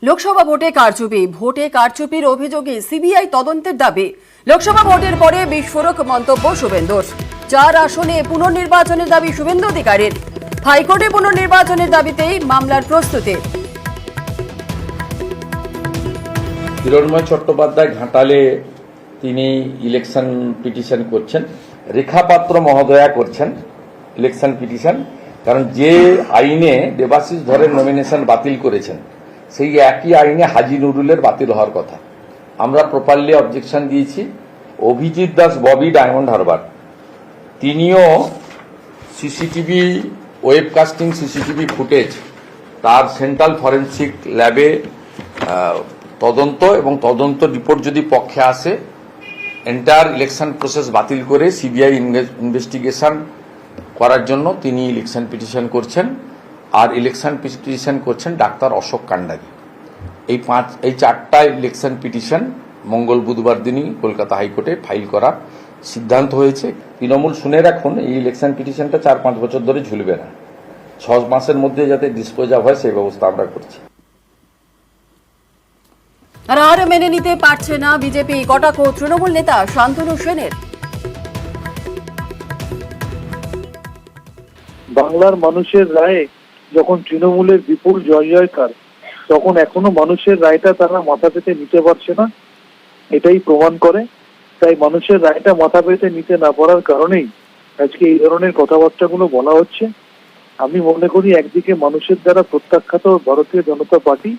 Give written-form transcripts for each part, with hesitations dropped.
লোকসভা ভোটে কারচুপির অভিযোগে সিবিআই তদন্তের দাবি। লোকসভা ভোটের পরে বিস্ফোরক মন্তব্য শুভেন্দুর। 4 আসনে পুনর্নির্বাচনের দাবি শুভেন্দু অধিকারীর। হাইকোর্টে পুনর্নির্বাচনের দাবিতেই মামলার প্রস্তুতি। হিরণময় চট্টোপাধ্যায় ঘাটালে তিনি ইলেকশন পিটিশন করছেন, রেখা পাত্র মহোদয়া করছেন ইলেকশন পিটিশন, কারণ যে আইনে দেবাশিস ধরের নমিনেশন বাতিল করেছেন সেই একই আইনে হাজি নুরুলের বাতিল হওয়ার কথা। আমরা প্রপারলি অবজেকশন দিয়েছি। অভিজিৎ দাস ববি ডায়মন্ড হারবার তিনিও সিসিটিভি ওয়েবকাস্টিং সিসিটিভি ফুটেজ তার সেন্ট্রাল ফরেন্সিক ল্যাবে তদন্ত এবং তদন্ত রিপোর্ট যদি পক্ষে আসে এন্টায়ার ইলেকশন প্রসেস বাতিল করে সিবিআই ইনভেস্টিগেশন করার জন্য তিনি ইলেকশন পিটিশন করছেন। আর ইলেকশন পিটিশন করছেন ডাক্তার অশোক কান্ডারি। এই 4টা ইলেকশন পিটিশন মঙ্গল বুধবার দিনই কলকাতা হাইকোর্টে ফাইল করার সিদ্ধান্ত হয়েছে। তৃণমূল শুনে রাখুন, এই ইলেকশন পিটিশনটা 4-5 বছর ধরে ঝুলবে না, 6 মাসের মধ্যে যাতে ডিসপোজ অফ হয় সেই ব্যবস্থা আমরা করছি। আর মেনে নিতে পারছে না বিজেপি, কটাক্ষ তৃণমূল নেতা শান্তনু সেনের। বাংলার মানুষের রায়ে যখন তৃণমূলের বিপুল জয়জয়কার, তখন এখনো মানুষের রায়টা তারা মাথা পেতে নিতে পারছে না, এটাই প্রমাণ করে। তাই মানুষের রায়টা মাথা পেতে নিতে না পারার কারণেই আজকে এই ধরনের কথাবার্তাগুলো বলা হচ্ছে। আমি মনে করি একদিকে মানুষের দ্বারা প্রত্যাখ্যাত ভারতীয় জনতা পার্টি,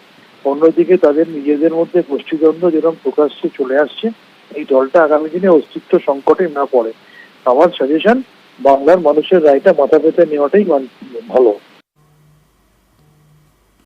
অন্যদিকে তাদের নিজেদের মধ্যে গোষ্ঠীদ্বন্দ্ব যেরকম প্রকাশ্যে চলে আসছে, এই দলটা আগামী দিনে অস্তিত্ব সংকটে না পড়ে। আমার সাজেশন, বাংলার মানুষের রায়টা মাথা পেতে নেওয়াটাই ভালো।